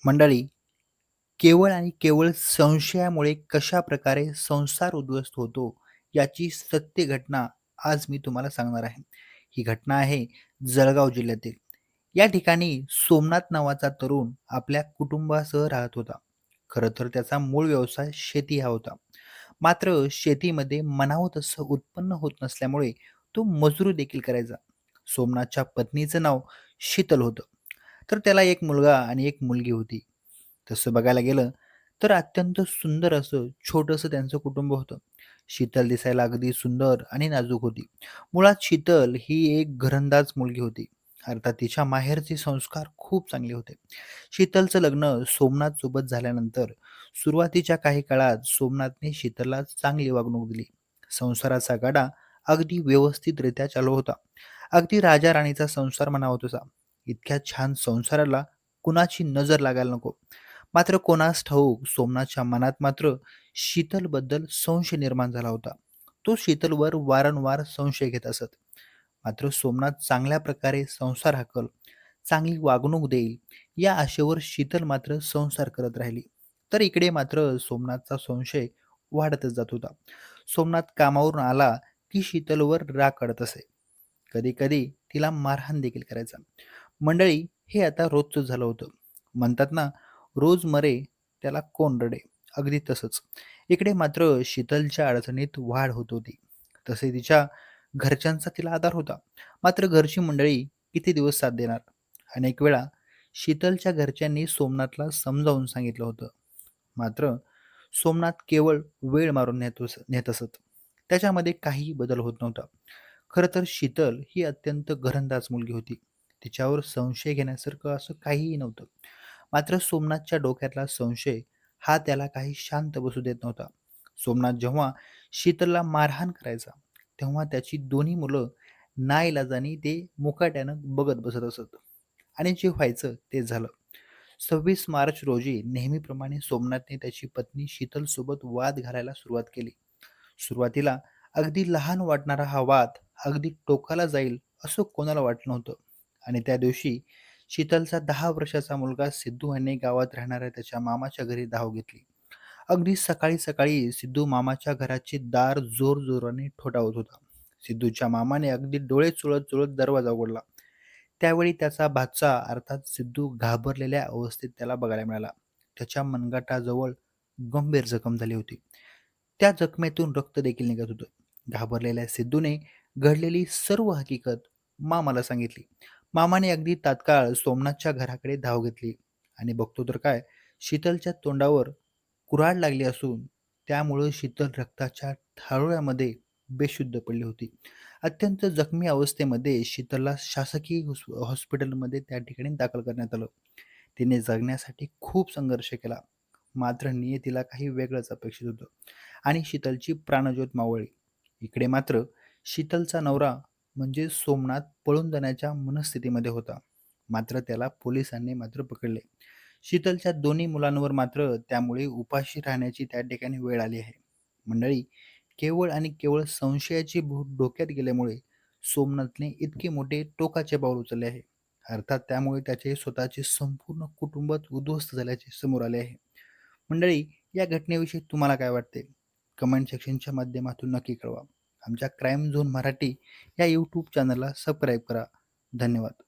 मंडळी, केवळ आणि केवळ संशयामुळे कशाप्रकारे संसार उद्ध्वस्त होतो, याची सत्य घटना आज मी तुम्हाला सांगणार आहे. ही घटना आहे जळगाव जिल्ह्यातील. या ठिकाणी सोमनाथ नावाचा तरुण आपल्या कुटुंबासह राहत होता. खरं तर त्याचा मूळ व्यवसाय शेती हा होता. मात्र शेतीमध्ये म्हणावं तसं उत्पन्न होत नसल्यामुळे तो मजुरी देखील करायचा. सोमनाथच्या पत्नीचं नाव शीतल होतं. तर त्याला एक मुलगा आणि एक मुलगी होती. तसं बघायला गेलं तर अत्यंत सुंदर असं छोटंसं त्यांचं कुटुंब होतं. शीतल दिसायला अगदी सुंदर आणि नाजूक होती. मुळात शीतल ही एक घरंदाज मुलगी होती. अर्थात तिच्या माहेरचे संस्कार खूप चांगले होते. शीतलचं लग्न सोमनाथ सोबत झाल्यानंतर सुरुवातीच्या काही काळात सोमनाथने शीतलला चांगली वागणूक दिली. संसाराचा गाडा अगदी व्यवस्थितरित्या चालू होता. अगदी राजा राणीचा संसार म्हणावा तसा. इतक्या छान संसाराला कुणाची नजर लागायला नको. मात्र कोणास ठाऊक सोमनाथच्या मनात मात्र शीतलबद्दल संशय निर्माण झाला होता. तो शीतलवर वारंवार संशय घेत असत. मात्र सोमनाथ चांगल्या प्रकारे संसार हाकल, चांगली वागणूक देईल या आशेवर शीतल मात्र संसार करत राहिली. तर इकडे मात्र सोमनाथचा संशय वाढतच जात होता. सोमनाथ कामावरून आला की शीतलवर राग काढत असे. कधी-कधी तिला मारहाण देखील करायचा. मंडळी, हे आता रोजचं झालं होतं. म्हणतात ना, रोज मरे त्याला कोण रडे. अगदी तसंच. इकडे मात्र शीतलच्या अडचणीत वाढ होत होती. तसे तिच्या घरच्यांचा तिला आधार होता. मात्र घरची मंडळी किती दिवस साथ देणार? अनेक वेळा शीतलच्या घरच्यांनी सोमनाथला समजावून सांगितलं होतं. मात्र सोमनाथ केवळ वेळ मारून नेत असत. त्याच्यामध्ये काहीही बदल होत नव्हता. खरं तर शीतल ही अत्यंत घरंदाज मुलगी होती. तिच्यावर संशय घेण्यासारखं असं काहीही नव्हतं. मात्र सोमनाथच्या डोक्यातला संशय हा त्याला काही शांत बसू देत नव्हता. सोमनाथ जेव्हा शीतलला मारहाण करायचा, तेव्हा त्याची दोन्ही मुलं नाईलाजाने ते मुकाट्यानं बघत बसत असत. आणि जे व्हायचं ते झालं. 26 मार्च रोजी नेहमीप्रमाणे सोमनाथने त्याची पत्नी शीतलसोबत वाद घालायला सुरुवात केली. सुरुवातीला अगदी लहान वाटणारा हा वाद अगदी टोकाला जाईल असं कोणाला वाटलं नव्हतं. आणि त्या दिवशी शीतलचा 10 वर्षाचा मुलगा सिद्धू यांनी गावात राहणाऱ्या त्याच्या मामाच्या घरी धाव घेतली. अगदी सकाळी सकाळी सिद्धू मामाच्या घराचे दार जोरजोराने ठोठावत होता. सिद्धूच्या मामाने अगदी डोळे चुळत चुळत दरवाजा उघडला. त्यावेळी त्याचा भाचा अर्थात सिद्धू घाबरलेल्या अवस्थेत त्याला बघायला मिळाला. त्याच्या मनगटाजवळ गंभीर जखम झाली होती. त्या जखमेतून रक्त देखील निघत होतं. घाबरलेल्या सिद्धूने घडलेली सर्व हकीकत मामाला सांगितली. मामाने अगदी तात्काळ सोमनाथच्या घराकडे धाव घेतली आणि बघतो तर काय, शीतलच्या तोंडावर कुऱ्हाड लागली असून त्यामुळे शीतल रक्ताच्या थारोळ्यामध्ये बेशुद्ध पडली होती. अत्यंत जखमी अवस्थेमध्ये शीतलला शासकीय हॉस्पिटलमध्ये त्या ठिकाणी दाखल करण्यात आलं. तिने जगण्यासाठी खूप संघर्ष केला. मात्र नियतीला काही वेगळंच अपेक्षित होतं आणि शीतलची प्राणज्योत मावळली. इकडे मात्र शीतलचा नवरा म्हणजे सोमनाथ पळून जाण्याच्या मनस्थितीमध्ये होता. मात्र त्याला पोलिसांनी मात्र पकडले. शीतलच्या दोन्ही मुलांवर मात्र त्यामुळे उपाशी राहण्याची त्या ठिकाणी वेळ आली आहे. मंडळी, केवळ आणि केवळ संशयाची भूत डोक्यात गेल्यामुळे सोमनाथने इतके मोठे टोकाचे पाऊल उचलले आहे. अर्थात त्यामुळे त्याचे स्वतःचे संपूर्ण कुटुंबच उद्ध्वस्त झाल्याचे समोर आले आहे. मंडळी, या घटनेविषयी तुम्हाला काय वाटते? कमेंट सेक्शनच्या माध्यमातून नक्की कळवा. आमच्या क्राईम झोन मराठी या यूट्यूब चॅनलला सबस्क्राईब करा. धन्यवाद.